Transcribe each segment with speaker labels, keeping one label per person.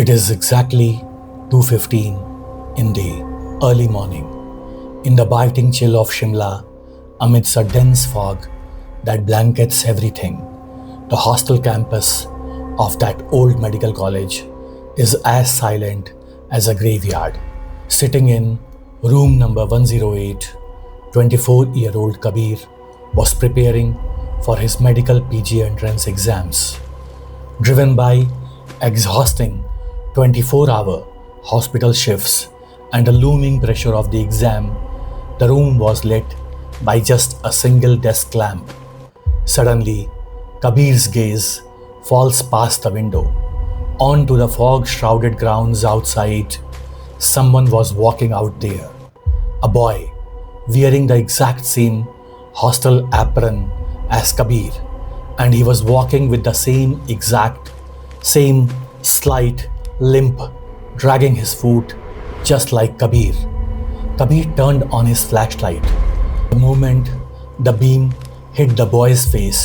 Speaker 1: It is exactly 2:15 in the early morning, in the biting chill of Shimla, amidst a dense fog that blankets everything. The hostel campus of that old medical college is as silent as a graveyard. Sitting in room number 108, 24-year-old Kabir was preparing for his medical PG entrance exams. Driven by exhausting 24-hour hospital shifts and the looming pressure of the exam, the room was lit by just a single desk lamp. Suddenly, Kabir's gaze falls past the window, onto the fog-shrouded grounds outside. Someone was walking out there. A boy, wearing the exact same hostel apron as Kabir, and he was walking with the same slight limp, dragging his foot just like Kabir. Kabir turned on his flashlight. The moment the beam hit the boy's face,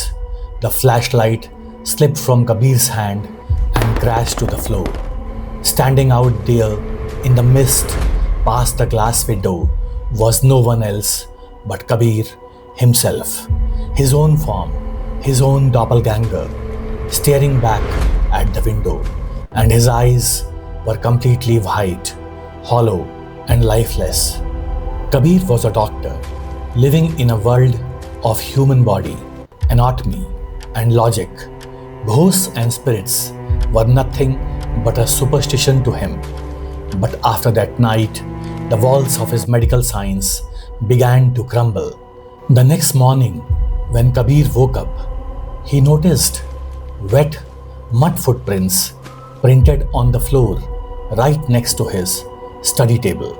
Speaker 1: the flashlight slipped from Kabir's hand and crashed to the floor. Standing out there in the mist past the glass window was no one else but Kabir himself, his own form, his own doppelganger, staring back at the window, and his eyes were completely white, hollow, and lifeless. Kabir was a doctor, living in a world of human body, anatomy, and logic. Ghosts and spirits were nothing but a superstition to him. But after that night, the walls of his medical science began to crumble. The next morning, when Kabir woke up, he noticed wet mud footprints printed on the floor right next to his study table.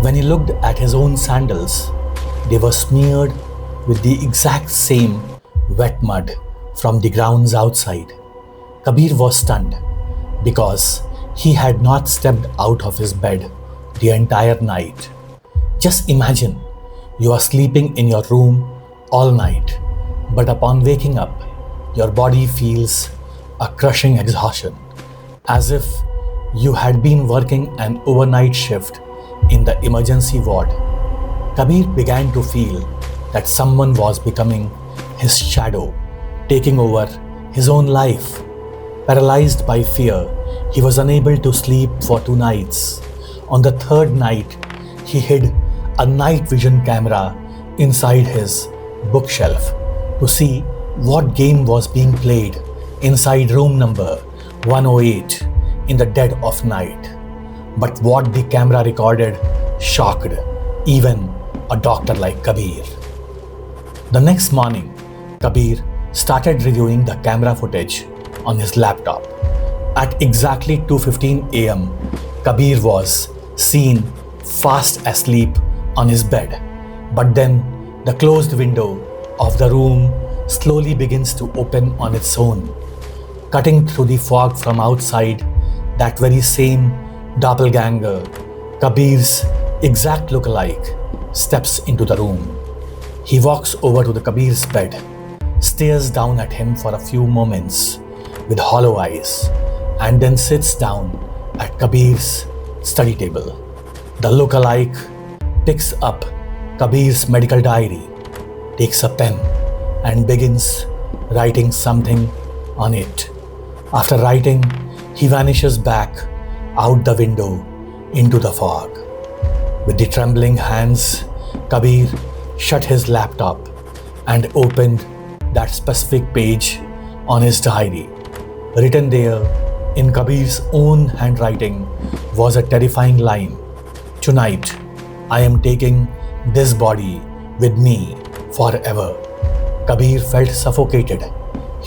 Speaker 1: When he looked at his own sandals, they were smeared with the exact same wet mud from the grounds outside. Kabir was stunned because he had not stepped out of his bed the entire night. Just imagine you are sleeping in your room all night, but upon waking up, your body feels a crushing exhaustion, as if you had been working an overnight shift in the emergency ward. Kabir began to feel that someone was becoming his shadow, taking over his own life. Paralyzed by fear, he was unable to sleep for 2 nights. On the 3rd night, he hid a night vision camera inside his bookshelf to see what game was being played inside room number 108 in the dead of night. But what the camera recorded shocked even a doctor like Kabir. The next morning, Kabir started reviewing the camera footage on his laptop. At exactly 2:15 a.m., Kabir was seen fast asleep on his bed. But then the closed window of the room slowly begins to open on its own. Cutting through the fog from outside, that very same doppelganger, Kabir's exact lookalike, steps into the room. He walks over to the Kabir's bed, stares down at him for a few moments with hollow eyes, and then sits down at Kabir's study table. The lookalike picks up Kabir's medical diary, takes a pen, and begins writing something on it. After writing, he vanishes back out the window into the fog. With the trembling hands, Kabir shut his laptop and opened that specific page on his diary. Written there in Kabir's own handwriting was a terrifying line. "Tonight, I am taking this body with me forever." Kabir felt suffocated.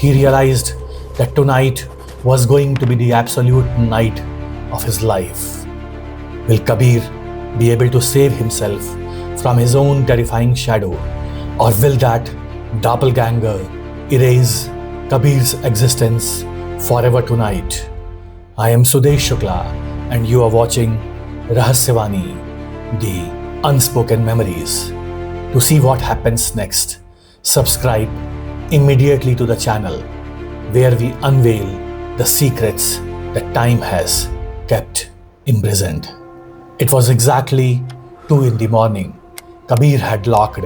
Speaker 1: He realized that tonight was going to be the absolute night of his life. Will Kabir be able to save himself from his own terrifying shadow, or will that doppelganger erase Kabir's existence forever tonight? I am Sudesh Shukla, and you are watching Rahasyavani, the Unspoken Memories. To see what happens next, subscribe immediately to the channel, where we unveil the secrets that time has kept imprisoned. It was exactly 2 in the morning. Kabir had locked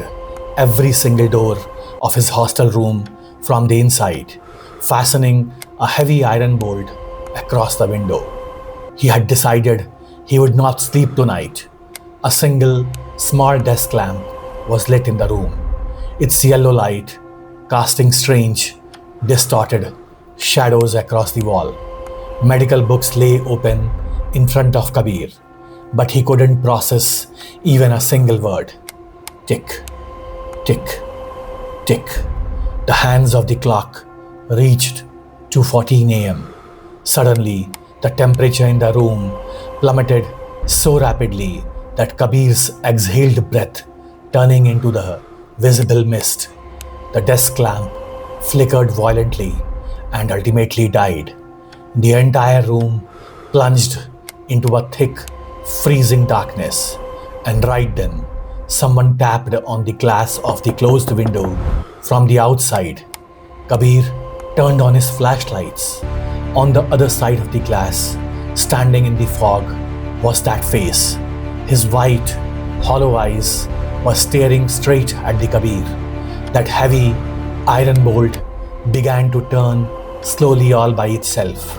Speaker 1: every single door of his hostel room from the inside, fastening a heavy iron bolt across the window. He had decided he would not sleep tonight. A single small desk lamp was lit in the room, its yellow light casting strange, distorted shadows across the wall. Medical books lay open in front of Kabir, but he couldn't process even a single word. Tick, tick, tick. The hands of the clock reached 2:14 a.m. Suddenly, the temperature in the room plummeted so rapidly that Kabir's exhaled breath turning into the visible mist. The desk lamp flickered violently and ultimately died. The entire room plunged into a thick, freezing darkness, and right then, someone tapped on the glass of the closed window from the outside. Kabir turned on his flashlights. On the other side of the glass, standing in the fog, was that face. His white, hollow eyes were staring straight at the Kabir. That heavy iron bolt began to turn slowly all by itself,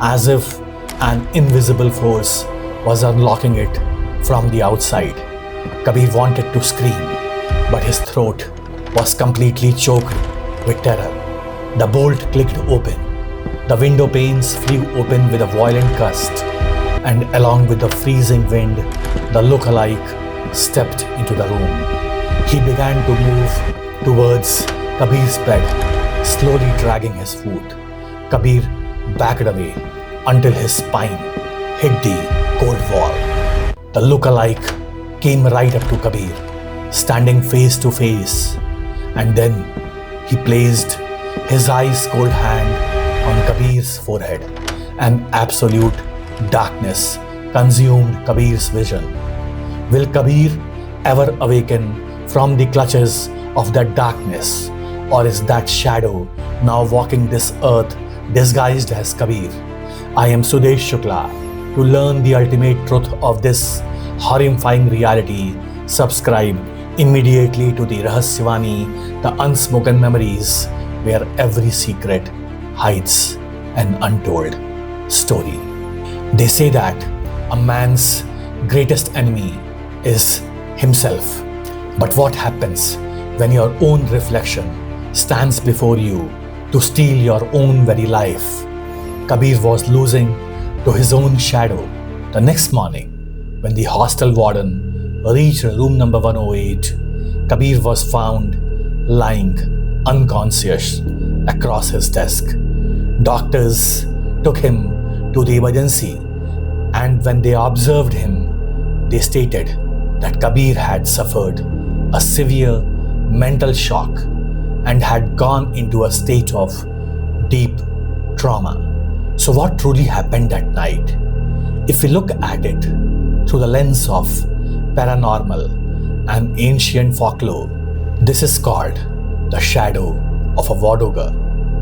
Speaker 1: as if an invisible force was unlocking it from the outside. Kabir wanted to scream, but his throat was completely choked with terror. The bolt clicked open. The window panes flew open with a violent gust, and along with the freezing wind, the lookalike stepped into the room. He began to move towards Kabir's bed, slowly dragging his foot. Kabir backed away until his spine hit the cold wall. The lookalike came right up to Kabir, standing face to face, and then he placed his ice cold hand on Kabir's forehead. An absolute darkness consumed Kabir's vision. Will Kabir ever awaken from the clutches of that darkness, or is that shadow now walking this earth disguised as Kabir? I am Sudesh Shukla. To learn the ultimate truth of this horrifying reality, subscribe immediately to the RahasyaVaani, the Unspoken memories, where every secret hides an untold story. They say that a man's greatest enemy is himself. But what happens when your own reflection stands before you to steal your own very life? Kabir was losing to his own shadow. The next morning, when the hostel warden reached room number 108, Kabir was found lying unconscious across his desk. Doctors took him to the emergency, and when they observed him, they stated that Kabir had suffered a severe mental shock and had gone into a state of deep trauma. So what truly happened that night? If we look at it through the lens of paranormal and ancient folklore, this is called the shadow of a Vardøger,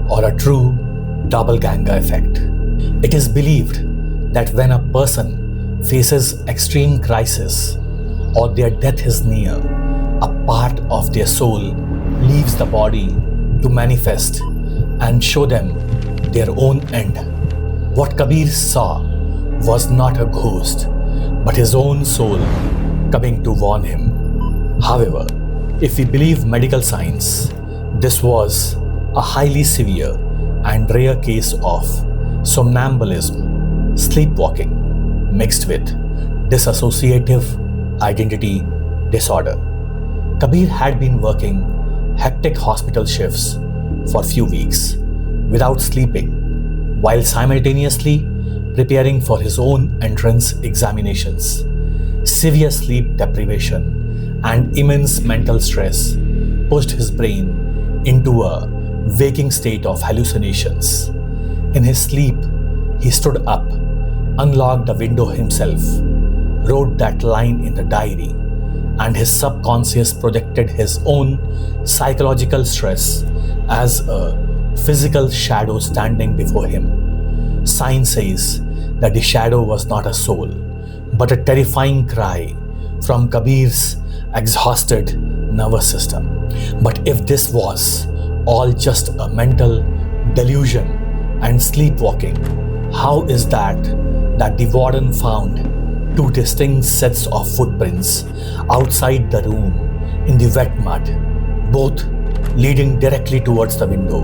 Speaker 1: or a true Doppelganger effect. It is believed that when a person faces extreme crisis or their death is near, a part of their soul leaves the body to manifest and show them their own end. What Kabir saw was not a ghost, but his own soul coming to warn him. However, if we believe medical science, this was a highly severe and rare case of somnambulism, sleepwalking, mixed with dissociative identity disorder. Kabir had been working hectic hospital shifts for few weeks without sleeping, while simultaneously preparing for his own entrance examinations. Severe sleep deprivation and immense mental stress pushed his brain into a waking state of hallucinations. In his sleep, he stood up, unlocked the window himself, wrote that line in the diary, and his subconscious projected his own psychological stress as a physical shadow standing before him. sign says that the shadow was not a soul, but a terrifying cry from Kabir's exhausted nervous system. But if this was all just a mental delusion and sleepwalking, how is that the warden found two distinct sets of footprints outside the room in the wet mud, both leading directly towards the window,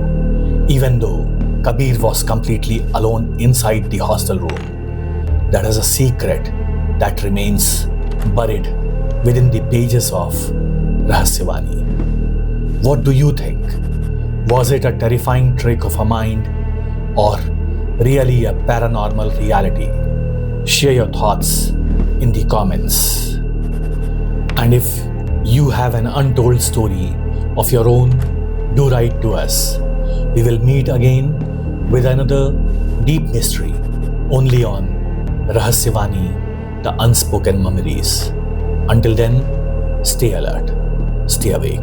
Speaker 1: even though Kabir was completely alone inside the hostel room? That is a secret that remains buried within the pages of Rahasyavani. What do you think? Was it a terrifying trick of a mind, or really a paranormal reality? Share your thoughts in the comments. And if you have an untold story of your own, do write to us. We will meet again with another deep mystery, only on Rahasyavani, the Unspoken Memories. Until then, stay alert, stay awake.